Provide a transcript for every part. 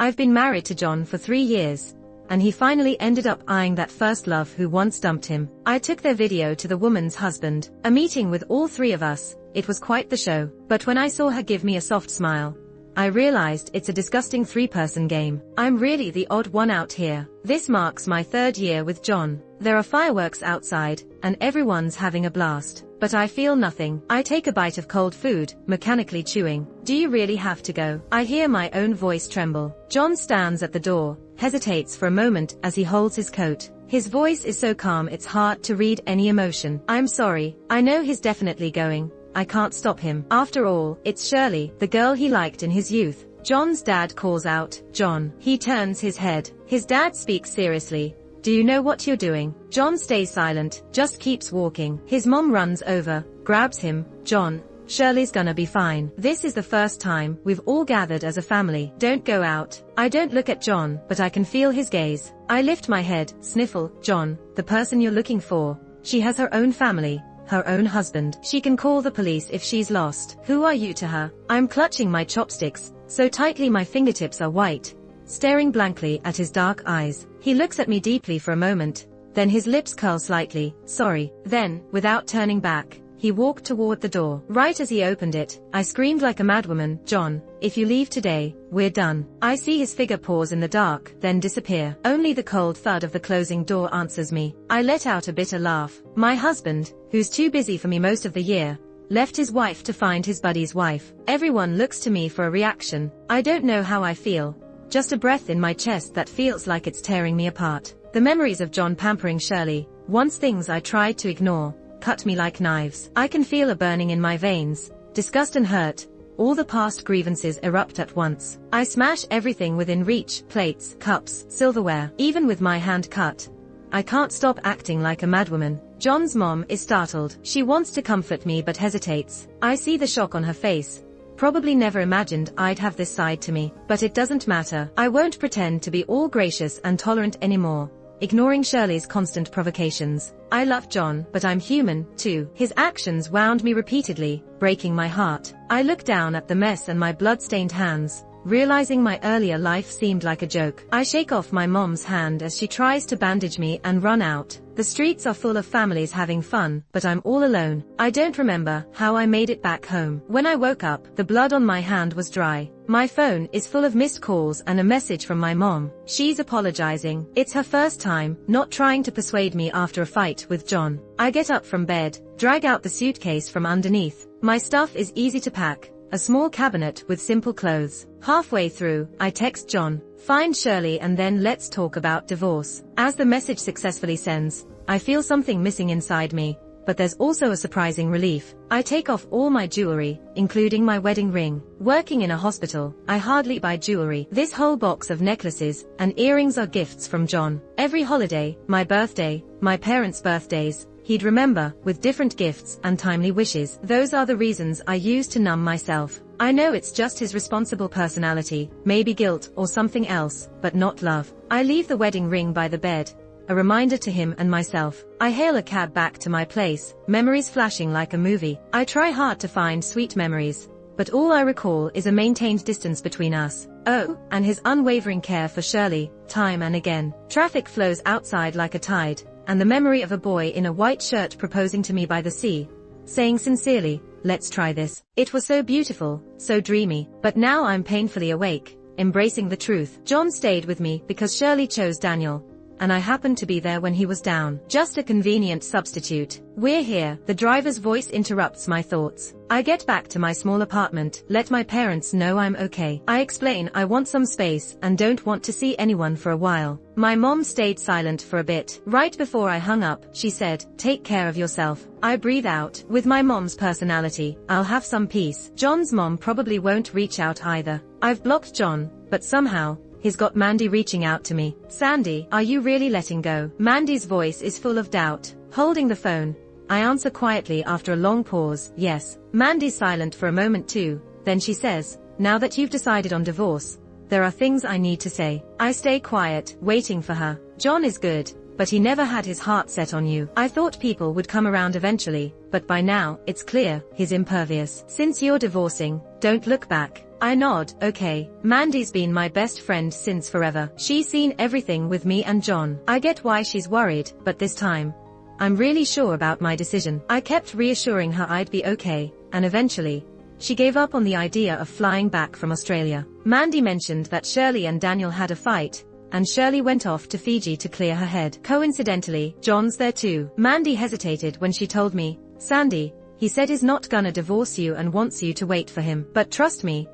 I've been married to John for 3 years. And he finally ended up eyeing that first love who once dumped him. I took their video to the woman's husband. A meeting with all 3 of us. It was quite the show. But when I saw her give me a soft smile, I realized it's a disgusting 3-person game. I'm really the odd one out here. This marks my 3rd year with John. There are fireworks outside, and everyone's having a blast. But I feel nothing. I take a bite of cold food, mechanically chewing. Do you really have to go? I hear my own voice tremble. John stands at the door, hesitates for a moment as he holds his coat. His voice is so calm it's hard to read any emotion. I'm sorry. I know he's definitely going. I can't stop him. After all, it's Shirley, the girl he liked in his youth. John's dad calls out, "John." He turns his head. His dad speaks seriously. "Do you know what you're doing?" John stays silent, just keeps walking. His mom runs over, grabs him. "John, Shirley's gonna be fine. This is the first time we've all gathered as a family. Don't go out." I don't look at John, but I can feel his gaze. I lift my head, sniffle. "John, the person you're looking for. She has her own family. Her own husband. She can call the police if she's lost. Who are you to her?" I'm clutching my chopsticks, so tightly my fingertips are white, staring blankly at his dark eyes. He looks at me deeply for a moment, then his lips curl slightly. "Sorry." Then, without turning back, he walked toward the door. Right as he opened it, I screamed like a madwoman, "John, if you leave today, we're done." I see his figure pause in the dark, then disappear. Only the cold thud of the closing door answers me. I let out a bitter laugh. My husband, who's too busy for me most of the year, left his wife to find his buddy's wife. Everyone looks to me for a reaction. I don't know how I feel. Just a breath in my chest that feels like it's tearing me apart. The memories of John pampering Shirley, once things I tried to ignore, cut me like knives. I can feel a burning in my veins, disgust and hurt. All the past grievances erupt at once. I smash everything within reach, plates, cups, silverware. Even with my hand cut, I can't stop acting like a madwoman. John's mom is startled. She wants to comfort me but hesitates. I see the shock on her face. Probably never imagined I'd have this side to me. But it doesn't matter. I won't pretend to be all gracious and tolerant anymore, ignoring Shirley's constant provocations. I love John, but I'm human, too. His actions wound me repeatedly, breaking my heart. I look down at the mess and my blood-stained hands, realizing my earlier life seemed like a joke. I shake off my mom's hand as she tries to bandage me and run out. The streets are full of families having fun, but I'm all alone. I don't remember how I made it back home. When I woke up, the blood on my hand was dry. My phone is full of missed calls and a message from my mom. She's apologizing. It's her first time, not trying to persuade me after a fight with John. I get up from bed, drag out the suitcase from underneath. My stuff is easy to pack. A small cabinet with simple clothes. Halfway through, I text John, "Find Shirley and then let's talk about divorce." As the message successfully sends, I feel something missing inside me, but there's also a surprising relief. I take off all my jewelry, including my wedding ring. Working in a hospital, I hardly buy jewelry. This whole box of necklaces and earrings are gifts from John. Every holiday, my birthday, my parents' birthdays, he'd remember, with different gifts and timely wishes. Those are the reasons I use to numb myself. I know it's just his responsible personality, maybe guilt or something else, but not love. I leave the wedding ring by the bed, a reminder to him and myself. I hail a cab back to my place, memories flashing like a movie. I try hard to find sweet memories, but all I recall is a maintained distance between us. Oh, and his unwavering care for Shirley, time and again. Traffic flows outside like a tide, and the memory of a boy in a white shirt proposing to me by the sea, saying sincerely, "Let's try this." It was so beautiful, so dreamy, but now I'm painfully awake, embracing the truth. John stayed with me because Shirley chose Daniel, and I happened to be there when he was down. Just a convenient substitute. "We're here." The driver's voice interrupts my thoughts. I get back to my small apartment, let my parents know I'm okay. I explain I want some space and don't want to see anyone for a while. My mom stayed silent for a bit. Right before I hung up, she said, "Take care of yourself." I breathe out. With my mom's personality, I'll have some peace. John's mom probably won't reach out either. I've blocked John, but somehow, he's got Mandy reaching out to me. "Sandy, are you really letting go?" Mandy's voice is full of doubt. Holding the phone, I answer quietly after a long pause, "Yes." Mandy's silent for a moment too, then she says, "Now that you've decided on divorce, there are things I need to say." I stay quiet, waiting for her. "John is good, but he never had his heart set on you. I thought people would come around eventually, but by now, it's clear, he's impervious. Since you're divorcing, don't look back. I nod. Okay. Mandy's been my best friend since forever. She's seen everything with me and John. I get why she's worried, but this time, I'm really sure about my decision. I kept reassuring her I'd be okay, and eventually, she gave up on the idea of flying back from Australia. Mandy mentioned that Shirley and Daniel had a fight, and Shirley went off to Fiji to clear her head. Coincidentally, John's there too. Mandy hesitated when she told me, Sandy, he said he's not gonna divorce you and wants you to wait for him. But trust me,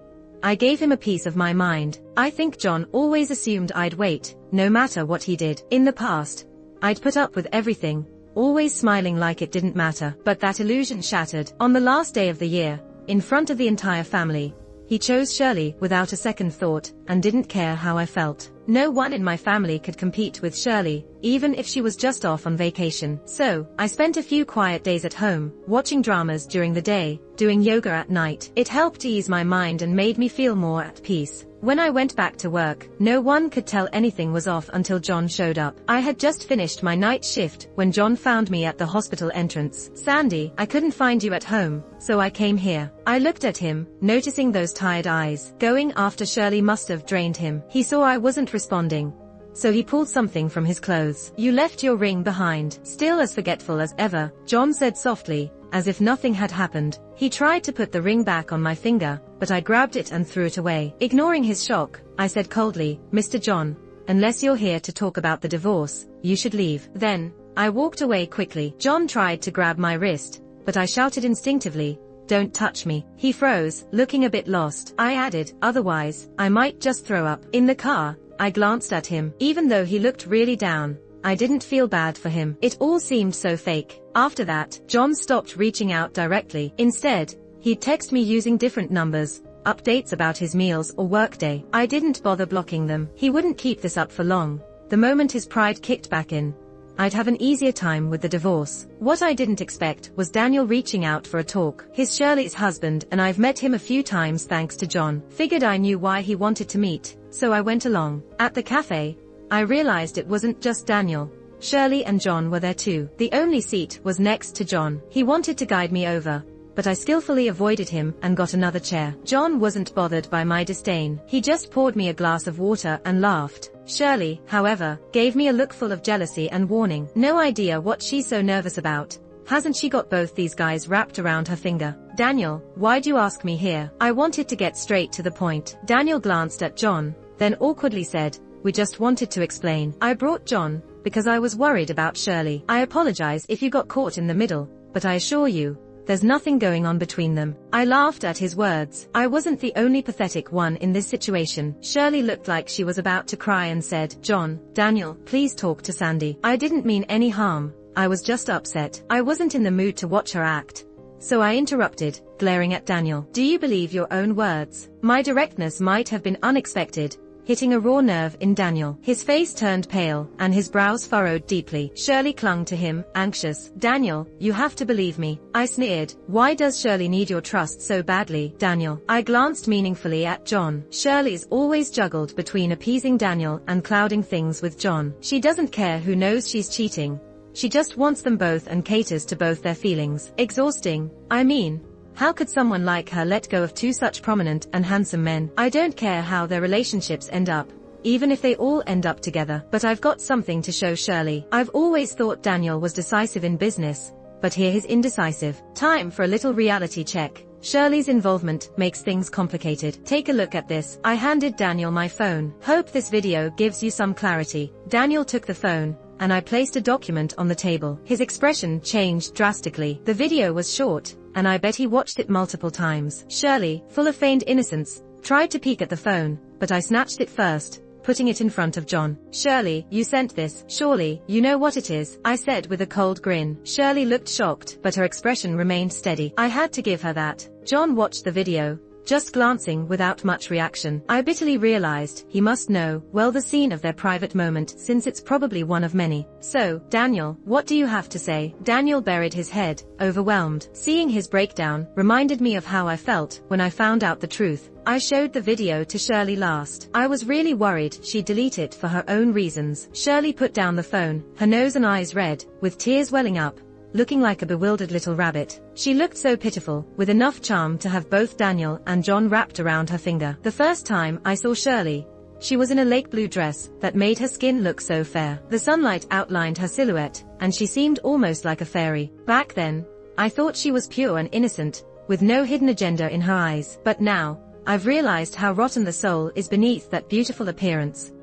I gave him a piece of my mind. I think John always assumed I'd wait, no matter what he did. In the past, I'd put up with everything, always smiling like it didn't matter. But that illusion shattered. On the last day of the year, in front of the entire family, he chose Shirley without a second thought, and didn't care how I felt. No one in my family could compete with Shirley, even if she was just off on vacation. So, I spent a few quiet days at home, watching dramas during the day, doing yoga at night. It helped ease my mind and made me feel more at peace. When I went back to work, no one could tell anything was off until John showed up. I had just finished my night shift when John found me at the hospital entrance. Sandy, I couldn't find you at home, so I came here. I looked at him, noticing those tired eyes. Going after Shirley must have drained him. He saw I wasn't responding, so he pulled something from his clothes. You left your ring behind. Still as forgetful as ever, John said softly, as if nothing had happened. He tried to put the ring back on my finger, but I grabbed it and threw it away. Ignoring his shock, I said coldly, Mr. John, unless you're here to talk about the divorce, you should leave. Then, I walked away quickly. John tried to grab my wrist, but I shouted instinctively, don't touch me. He froze, looking a bit lost. I added, otherwise, I might just throw up. In the car, I glanced at him. Even though he looked really down, I didn't feel bad for him. It all seemed so fake. After that, John stopped reaching out directly. Instead, he'd text me using different numbers, updates about his meals or workday. I didn't bother blocking them. He wouldn't keep this up for long. The moment his pride kicked back in, I'd have an easier time with the divorce. What I didn't expect was Daniel reaching out for a talk. He's Shirley's husband and I've met him a few times thanks to John. Figured I knew why he wanted to meet, so I went along. At the cafe, I realized it wasn't just Daniel. Shirley and John were there too. The only seat was next to John. He wanted to guide me over, but I skillfully avoided him and got another chair. John wasn't bothered by my disdain. He just poured me a glass of water and laughed. Shirley, however, gave me a look full of jealousy and warning. No idea what she's so nervous about. Hasn't she got both these guys wrapped around her finger? Daniel, why'd you ask me here? I wanted to get straight to the point. Daniel glanced at John, then awkwardly said, we just wanted to explain. I brought John because I was worried about Shirley. I apologize if you got caught in the middle, but I assure you, there's nothing going on between them. I laughed at his words. I wasn't the only pathetic one in this situation. Shirley looked like she was about to cry and said, John, Daniel, please talk to Sandy. I didn't mean any harm. I was just upset. I wasn't in the mood to watch her act, so I interrupted, glaring at Daniel. Do you believe your own words? My directness might have been unexpected, hitting a raw nerve in Daniel. His face turned pale, and his brows furrowed deeply. Shirley clung to him, anxious. Daniel, you have to believe me. I sneered. Why does Shirley need your trust so badly, Daniel? I glanced meaningfully at John. Shirley's always juggled between appeasing Daniel and clouding things with John. She doesn't care who knows she's cheating. She just wants them both and caters to both their feelings. Exhausting. I mean, how could someone like her let go of two such prominent and handsome men? I don't care how their relationships end up, even if they all end up together. But I've got something to show Shirley. I've always thought Daniel was decisive in business, but here he's indecisive. Time for a little reality check. Shirley's involvement makes things complicated. Take a look at this. I handed Daniel my phone. Hope this video gives you some clarity. Daniel took the phone, and I placed a document on the table. His expression changed drastically. The video was short, and I bet he watched it multiple times. Shirley, full of feigned innocence, tried to peek at the phone, but I snatched it first, putting it in front of John. Shirley, you sent this. Surely, you know what it is, I said with a cold grin. Shirley looked shocked, but her expression remained steady. I had to give her that. John watched the video, just glancing without much reaction. I bitterly realized he must know well the scene of their private moment, since it's probably one of many. So, Daniel, what do you have to say? Daniel buried his head, overwhelmed. Seeing his breakdown reminded me of how I felt when I found out the truth. I showed the video to Shirley last. I was really worried she'd delete it for her own reasons. Shirley put down the phone, her nose and eyes red, with tears welling up, looking like a bewildered little rabbit. She looked so pitiful, with enough charm to have both Daniel and John wrapped around her finger. The first time I saw Shirley, she was in a lake blue dress that made her skin look so fair. The sunlight outlined her silhouette, and she seemed almost like a fairy. Back then, I thought she was pure and innocent, with no hidden agenda in her eyes. But now, I've realized how rotten the soul is beneath that beautiful appearance.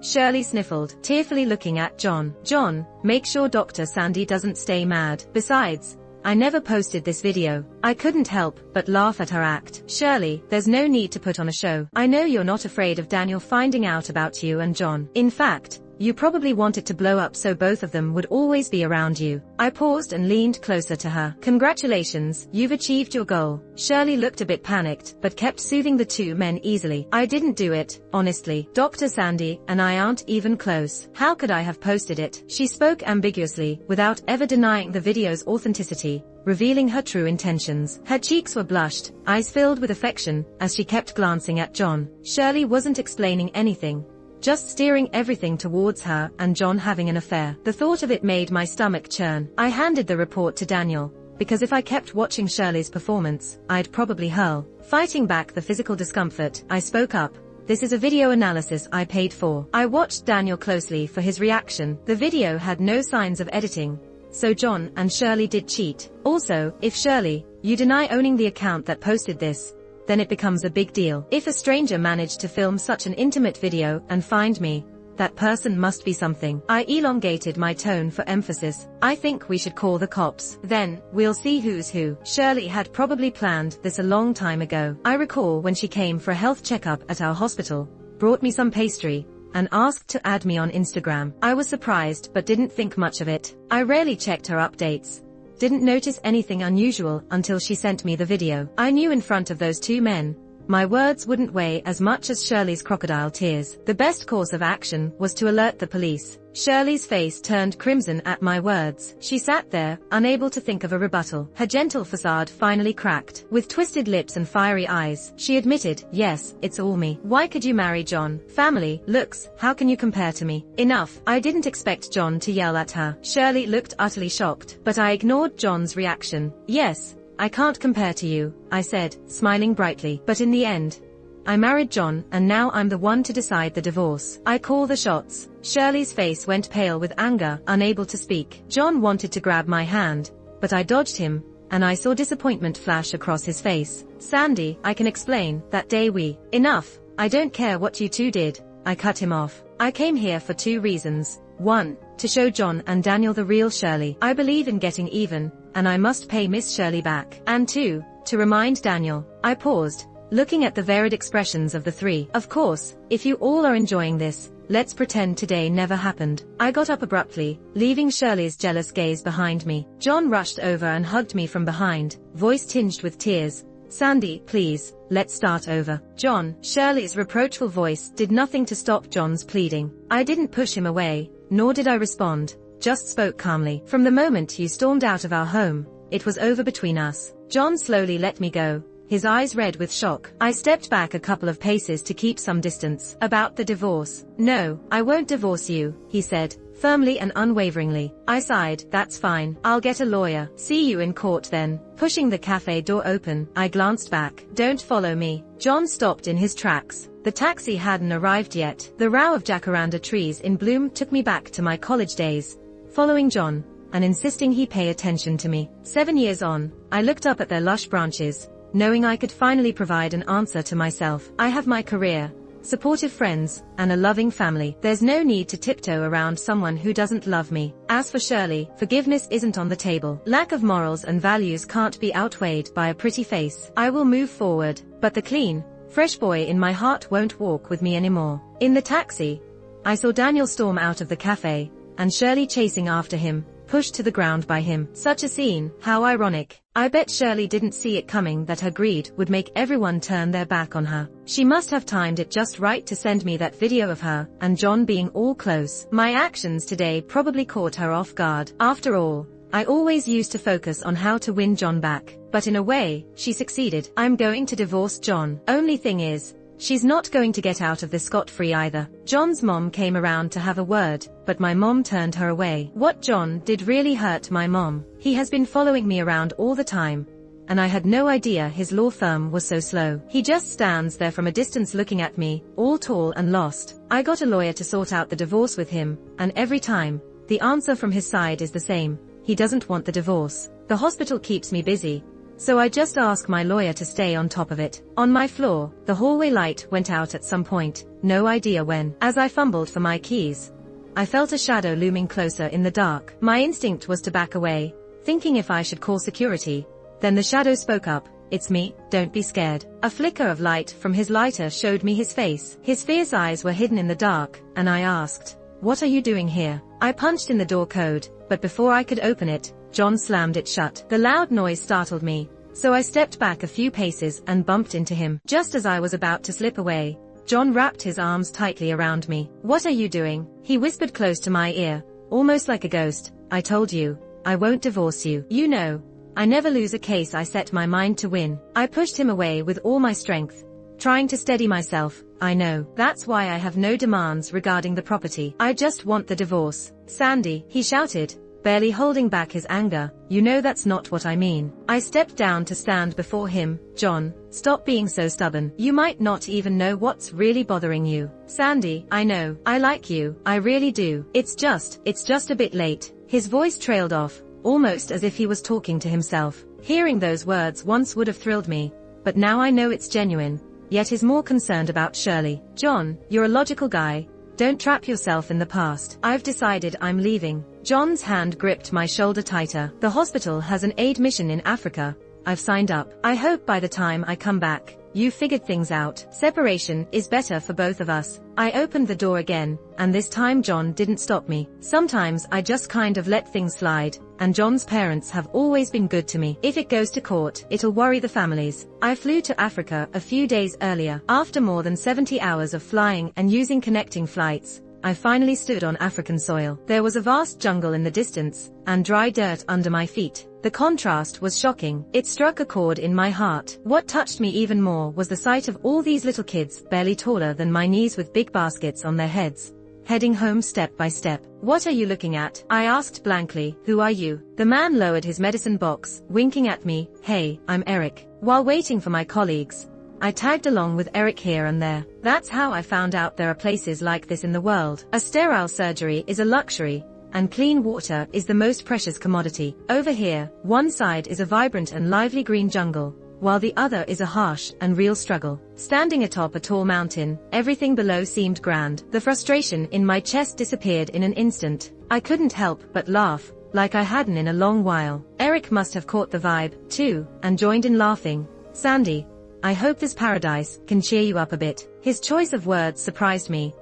Shirley sniffled, tearfully looking at John. John, make sure Dr. Sandy doesn't stay mad. Besides, I never posted this video. I couldn't help but laugh at her act. Shirley, there's no need to put on a show. I know you're not afraid of Daniel finding out about you and John. In fact, you probably want it to blow up so both of them would always be around you. I paused and leaned closer to her. Congratulations, you've achieved your goal. Shirley looked a bit panicked, but kept soothing the two men easily. I didn't do it, honestly. Dr. Sandy and I aren't even close. How could I have posted it? She spoke ambiguously, without ever denying the video's authenticity, revealing her true intentions. Her cheeks were blushed, eyes filled with affection, as she kept glancing at John. Shirley wasn't explaining anything, just steering everything towards her and John having an affair. The thought of it made my stomach churn. I handed the report to Daniel, because if I kept watching Shirley's performance, I'd probably hurl. Fighting back the physical discomfort, I spoke up. This is a video analysis I paid for. I watched Daniel closely for his reaction. The video had no signs of editing, so John and Shirley did cheat. Also, if Shirley, you deny owning the account that posted this, then it becomes a big deal. If a stranger managed to film such an intimate video and find me, that person must be something. I elongated my tone for emphasis. I think we should call the cops. Then, we'll see who's who. Shirley had probably planned this a long time ago. I recall when she came for a health checkup at our hospital, brought me some pastry, and asked to add me on Instagram. I was surprised but didn't think much of it. I rarely checked her updates. Didn't notice anything unusual until she sent me the video. I knew in front of those two men, my words wouldn't weigh as much as Shirley's crocodile tears. The best course of action was to alert the police. Shirley's face turned crimson at my words. She sat there, unable to think of a rebuttal. Her gentle facade finally cracked. With twisted lips and fiery eyes, she admitted, yes, it's all me. Why could you marry John? Family, looks, how can you compare to me? Enough. I didn't expect John to yell at her. Shirley looked utterly shocked, but I ignored John's reaction. Yes, I can't compare to you, I said, smiling brightly. But in the end, I married John, and now I'm the one to decide the divorce. I call the shots. Shirley's face went pale with anger, unable to speak. John wanted to grab my hand, but I dodged him, and I saw disappointment flash across his face. Sandy, I can explain, that day we... Enough, I don't care what you two did. I cut him off. I came here for two reasons. 1, to show John and Daniel the real Shirley. I believe in getting even, and I must pay Miss Shirley back. And 2, to remind Daniel. I paused, looking at the varied expressions of the three. Of course, if you all are enjoying this, let's pretend today never happened. I got up abruptly, leaving Shirley's jealous gaze behind me. John rushed over and hugged me from behind, voice tinged with tears. Sandy, please, let's start over. John, Shirley's reproachful voice did nothing to stop John's pleading. I didn't push him away, nor did I respond, just spoke calmly. From the moment you stormed out of our home, it was over between us. John slowly let me go, his eyes red with shock. I stepped back a couple of paces to keep some distance. About the divorce. No, I won't divorce you, he said, firmly and unwaveringly. I sighed. That's fine. I'll get a lawyer. See you in court then. Pushing the cafe door open, I glanced back. Don't follow me. John stopped in his tracks. The taxi hadn't arrived yet. The row of jacaranda trees in bloom took me back to my college days, following John, and insisting he pay attention to me. 7 years on, I looked up at their lush branches, knowing I could finally provide an answer to myself. I have my career, supportive friends, and a loving family. There's no need to tiptoe around someone who doesn't love me. As for Shirley, forgiveness isn't on the table. Lack of morals and values can't be outweighed by a pretty face. I will move forward, but the clean, fresh boy in my heart won't walk with me anymore. In the taxi, I saw Daniel storm out of the cafe, and Shirley chasing after him, pushed to the ground by him. Such a scene, how ironic. I bet Shirley didn't see it coming that her greed would make everyone turn their back on her. She must have timed it just right to send me that video of her and John being all close. My actions today probably caught her off guard. After all, I always used to focus on how to win John back. But in a way, she succeeded. I'm going to divorce John. Only thing is, She's not going to get out of this scot-free either. John's mom came around to have a word, but my mom turned her away. What John did really hurt my mom. He has been following me around all the time, and I had no idea his law firm was so slow. He just stands there from a distance looking at me, all tall and lost. I got a lawyer to sort out the divorce with him, and every time, the answer from his side is the same. He doesn't want the divorce. The hospital keeps me busy, so I just ask my lawyer to stay on top of it. On my floor, the hallway light went out at some point, no idea when. As I fumbled for my keys, I felt a shadow looming closer in the dark. My instinct was to back away, thinking if I should call security. Then the shadow spoke up. It's me, don't be scared. A flicker of light from his lighter showed me his face. His fierce eyes were hidden in the dark, and I asked, "What are you doing here?" I punched in the door code, but before I could open it, John slammed it shut. The loud noise startled me, so I stepped back a few paces and bumped into him. Just as I was about to slip away, John wrapped his arms tightly around me. "What are you doing?" He whispered close to my ear, almost like a ghost. "I told you, I won't divorce you. You know, I never lose a case I set my mind to win." I pushed him away with all my strength, trying to steady myself. "I know. That's why I have no demands regarding the property. I just want the divorce." "Sandy," he shouted, barely holding back his anger, "you know that's not what I mean." I stepped down to stand before him. "John, stop being so stubborn. You might not even know what's really bothering you." "Sandy, I know. I like you. I really do. It's just a bit late." His voice trailed off, almost as if he was talking to himself. Hearing those words once would have thrilled me, but now I know it's genuine. Yet he's more concerned about Shirley. "John, you're a logical guy. Don't trap yourself in the past. I've decided I'm leaving." John's hand gripped my shoulder tighter. "The hospital has an aid mission in Africa. I've signed up. I hope by the time I come back, you've figured things out. Separation is better for both of us." I opened the door again, and this time John didn't stop me. Sometimes I just kind of let things slide, and John's parents have always been good to me. If it goes to court, it'll worry the families. I flew to Africa a few days earlier. After more than 70 hours of flying and using connecting flights, I finally stood on African soil. There was a vast jungle in the distance, and dry dirt under my feet. The contrast was shocking. It struck a chord in my heart. What touched me even more was the sight of all these little kids, barely taller than my knees with big baskets on their heads, heading home step by step. "What are you looking at?" I asked blankly. "Who are you?" The man lowered his medicine box, winking at me. "Hey, I'm Eric." While waiting for my colleagues, I tagged along with Eric here and there. That's how I found out there are places like this in the world. A sterile surgery is a luxury, and clean water is the most precious commodity. Over here, one side is a vibrant and lively green jungle, while the other is a harsh and real struggle. Standing atop a tall mountain, everything below seemed grand. The frustration in my chest disappeared in an instant. I couldn't help but laugh, like I hadn't in a long while. Eric must have caught the vibe, too, and joined in laughing. "Sandy, I hope this paradise can cheer you up a bit." His choice of words surprised me,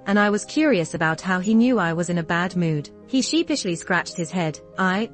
and I was curious about how he knew I was in a bad mood. He sheepishly scratched his head. I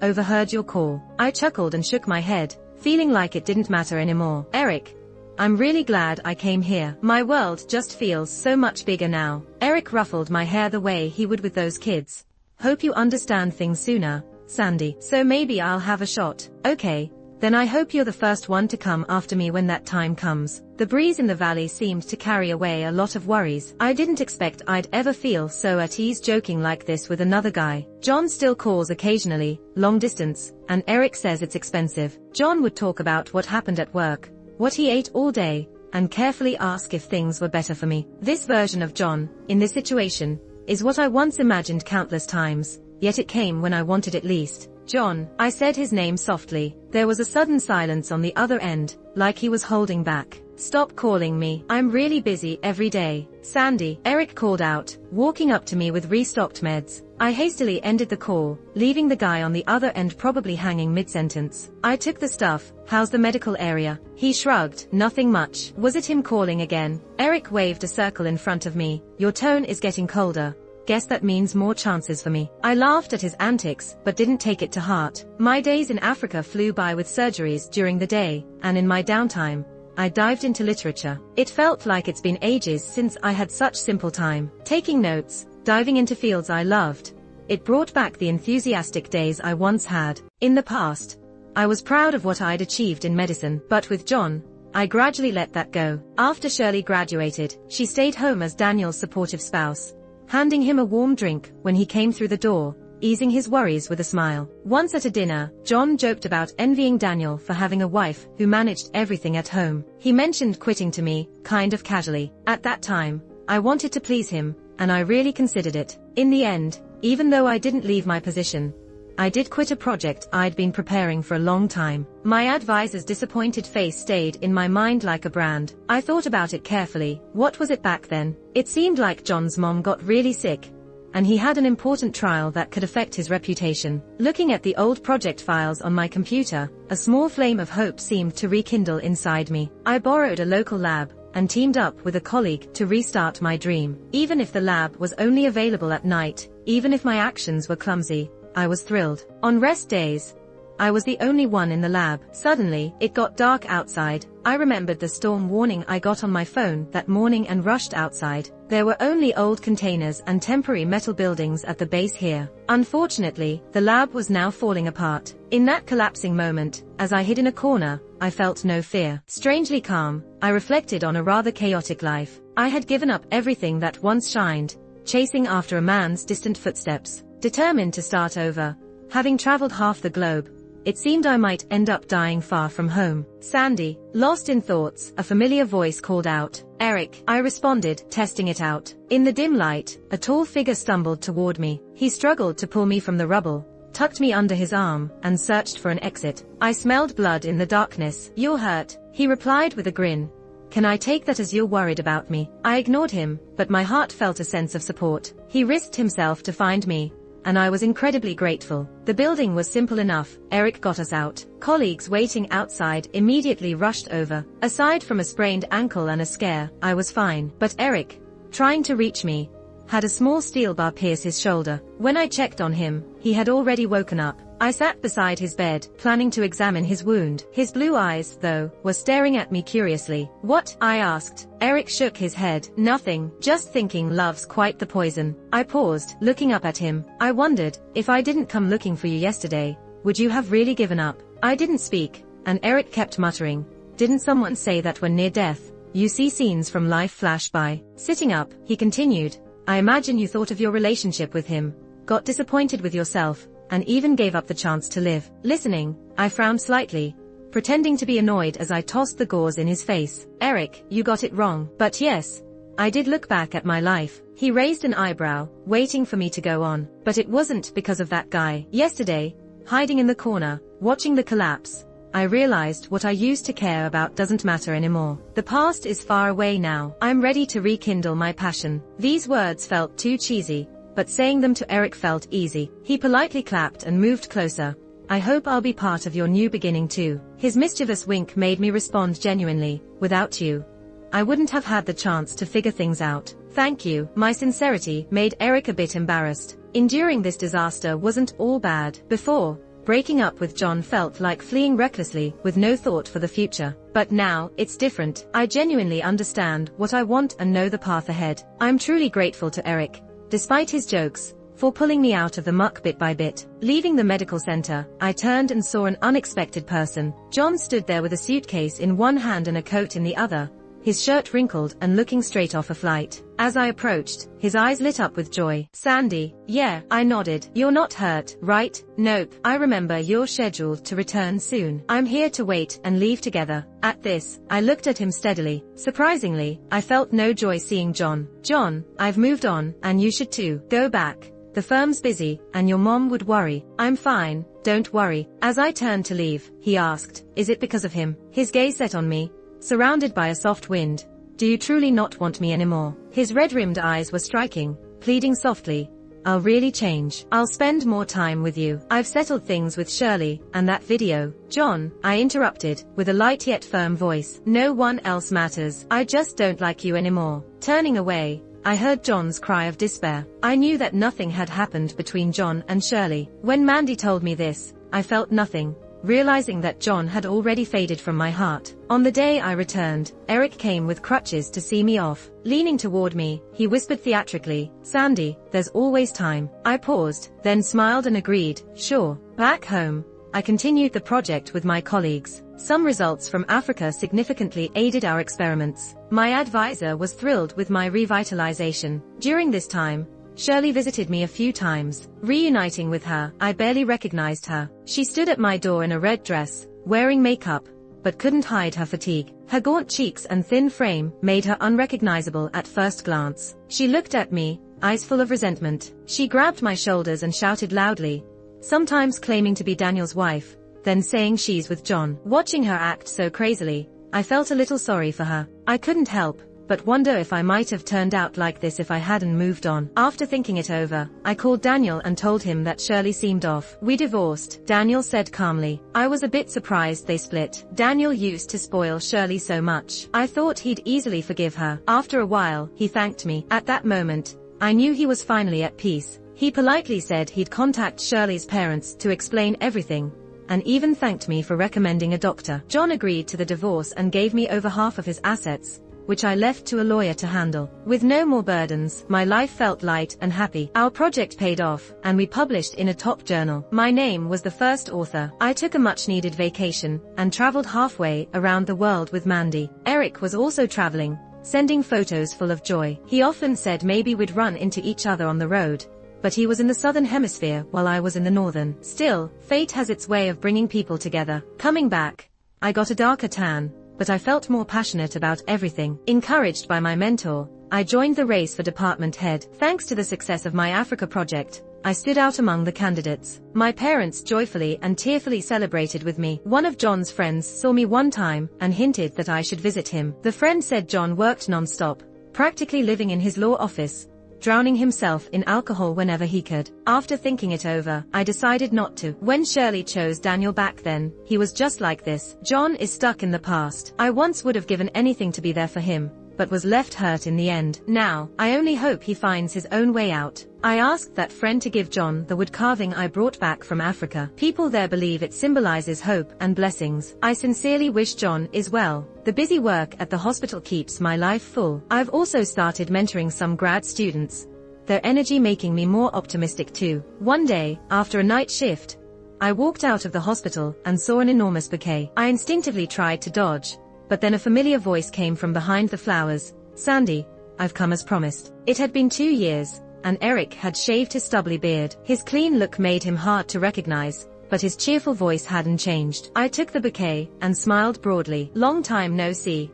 overheard your call." I chuckled and shook my head, feeling like it didn't matter anymore. "Eric, I'm really glad I came here. My world just feels so much bigger now." Eric ruffled my hair the way he would with those kids. "Hope you understand things sooner, Sandy. So maybe I'll have a shot." "Okay. Then I hope you're the first one to come after me when that time comes." The breeze in the valley seemed to carry away a lot of worries. I didn't expect I'd ever feel so at ease joking like this with another guy. John still calls occasionally, long distance, and Eric says it's expensive. John would talk about what happened at work, what he ate all day, and carefully ask if things were better for me. This version of John, in this situation, is what I once imagined countless times, yet it came when I wanted it least. "John," I said his name softly. There was a sudden silence on the other end, like he was holding back. "Stop calling me. I'm really busy every day." "Sandy," Eric called out, walking up to me with restocked meds. I hastily ended the call, leaving the guy on the other end probably hanging mid-sentence. "I took the stuff. How's the medical area?" He shrugged. "Nothing much." Was it him calling again? Eric waved a circle in front of me. "Your tone is getting colder. Guess that means more chances for me." I laughed at his antics, but didn't take it to heart. My days in Africa flew by with surgeries during the day, and in my downtime, I dived into literature. It felt like it's been ages since I had such simple time. Taking notes, diving into fields I loved. It brought back the enthusiastic days I once had. In the past, I was proud of what I'd achieved in medicine, but with John, I gradually let that go. After Shirley graduated, she stayed home as Daniel's supportive spouse, handing him a warm drink when he came through the door, easing his worries with a smile. Once at a dinner, John joked about envying Daniel for having a wife who managed everything at home. He mentioned quitting to me, kind of casually. At that time, I wanted to please him, and I really considered it. In the end, even though I didn't leave my position, I did quit a project I'd been preparing for a long time. My advisor's disappointed face stayed in my mind like a brand. I thought about it carefully. What was it back then? It seemed like John's mom got really sick, and he had an important trial that could affect his reputation. Looking at the old project files on my computer, a small flame of hope seemed to rekindle inside me. I borrowed a local lab and teamed up with a colleague to restart my dream. Even if the lab was only available at night, even if my actions were clumsy, I was thrilled. On rest days, I was the only one in the lab. Suddenly, it got dark outside. I remembered the storm warning I got on my phone that morning and rushed outside. There were only old containers and temporary metal buildings at the base here. Unfortunately, the lab was now falling apart. In that collapsing moment, as I hid in a corner, I felt no fear. Strangely calm, I reflected on a rather chaotic life. I had given up everything that once shined, chasing after a man's distant footsteps, determined to start over. Having traveled half the globe, it seemed I might end up dying far from home. Sandy, lost in thoughts, a familiar voice called out. Eric, I responded, testing it out. In the dim light, a tall figure stumbled toward me. He struggled to pull me from the rubble, tucked me under his arm, and searched for an exit. I smelled blood in the darkness. You're hurt, he replied with a grin. Can I take that as you're worried about me? I ignored him, but my heart felt a sense of support. He risked himself to find me, and I was incredibly grateful. The building was simple enough. Eric got us out. Colleagues waiting outside immediately rushed over. Aside from a sprained ankle and a scare, I was fine. But Eric, trying to reach me, had a small steel bar pierce his shoulder. When I checked on him, he had already woken up. I sat beside his bed, planning to examine his wound. His blue eyes, though, were staring at me curiously. What? I asked. Eric shook his head. Nothing, just thinking love's quite the poison. I paused, looking up at him. I wondered, if I didn't come looking for you yesterday, would you have really given up? I didn't speak, and Eric kept muttering. Didn't someone say that when near death, you see scenes from life flash by? Sitting up, he continued. I imagine you thought of your relationship with him, got disappointed with yourself, and even gave up the chance to live. Listening, I frowned slightly, pretending to be annoyed as I tossed the gauze in his face. Eric, you got it wrong. But yes, I did look back at my life. He raised an eyebrow, waiting for me to go on. But it wasn't because of that guy. Yesterday, hiding in the corner, watching the collapse, I realized what I used to care about doesn't matter anymore. The past is far away now. I'm ready to rekindle my passion. These words felt too cheesy, but saying them to Eric felt easy. He politely clapped and moved closer. I hope I'll be part of your new beginning too. His mischievous wink made me respond genuinely. Without you, I wouldn't have had the chance to figure things out. Thank you. My sincerity made Eric a bit embarrassed. Enduring this disaster wasn't all bad. Before, breaking up with John felt like fleeing recklessly, with no thought for the future. But now, it's different. I genuinely understand what I want and know the path ahead. I'm truly grateful to Eric, despite his jokes, for pulling me out of the muck bit by bit. Leaving the medical center, I turned and saw an unexpected person. John stood there with a suitcase in one hand and a coat in the other, his shirt wrinkled and looking straight off a flight. As I approached, his eyes lit up with joy. Sandy? Yeah, I nodded. You're not hurt, right? Nope. I remember you're scheduled to return soon. I'm here to wait and leave together. At this, I looked at him steadily. Surprisingly, I felt no joy seeing John. John, I've moved on, and you should too. Go back. The firm's busy, and your mom would worry. I'm fine, don't worry. As I turned to leave, he asked, is it because of him? His gaze set on me, surrounded by a soft wind. Do you truly not want me anymore? His red-rimmed eyes were striking, pleading softly. I'll really change. I'll spend more time with you. I've settled things with Shirley, and that video. John, I interrupted, with a light yet firm voice. No one else matters. I just don't like you anymore. Turning away, I heard John's cry of despair. I knew that nothing had happened between John and Shirley. When Mandy told me this, I felt nothing, realizing that John had already faded from my heart. On the day I returned, Eric came with crutches to see me off. Leaning toward me, he whispered theatrically, Sandy, there's always time. I paused, then smiled and agreed, sure. Back home, I continued the project with my colleagues, Some results from Africa significantly aided our experiments. My advisor was thrilled with my revitalization. During this time, Shirley visited me a few times. Reuniting with her, I barely recognized her. She stood at my door in a red dress, wearing makeup, but couldn't hide her fatigue. Her gaunt cheeks and thin frame made her unrecognizable at first glance. She looked at me, eyes full of resentment. She grabbed my shoulders and shouted loudly, sometimes claiming to be Daniel's wife, then saying she's with John. Watching her act so crazily, I felt a little sorry for her. I couldn't help but wonder if I might have turned out like this if I hadn't moved on. After thinking it over, I called Daniel and told him that Shirley seemed off. We divorced, Daniel said calmly. I was a bit surprised they split. Daniel used to spoil Shirley so much. I thought he'd easily forgive her. After a while, he thanked me. At that moment, I knew he was finally at peace. He politely said he'd contact Shirley's parents to explain everything, and even thanked me for recommending a doctor. John agreed to the divorce and gave me over half of his assets, which I left to a lawyer to handle. With no more burdens, my life felt light and happy. Our project paid off, and we published in a top journal. My name was the first author. I took a much-needed vacation, and traveled halfway around the world with Mandy. Eric was also traveling, sending photos full of joy. He often said maybe we'd run into each other on the road, but he was in the southern hemisphere while I was in the northern. Still, fate has its way of bringing people together. Coming back, I got a darker tan, but I felt more passionate about everything. Encouraged by my mentor, I joined the race for department head. Thanks to the success of my Africa project, I stood out among the candidates. My parents joyfully and tearfully celebrated with me. One of John's friends saw me one time and hinted that I should visit him. The friend said John worked non-stop, practically living in his law office, drowning himself in alcohol whenever he could. After thinking it over, I decided not to. When Shirley chose Daniel back then, he was just like this. John is stuck in the past. I once would have given anything to be there for him, but was left hurt in the end. Now, I only hope he finds his own way out. I asked that friend to give John the wood carving I brought back from Africa. People there believe it symbolizes hope and blessings. I sincerely wish John is well. The busy work at the hospital keeps my life full. I've also started mentoring some grad students, their energy making me more optimistic too. One day, after a night shift, I walked out of the hospital and saw an enormous bouquet. I instinctively tried to dodge, but then a familiar voice came from behind the flowers. Sandy, I've come as promised. It had been 2 years, and Eric had shaved his stubbly beard. His clean look made him hard to recognize, but his cheerful voice hadn't changed. I took the bouquet and smiled broadly. Long time no see.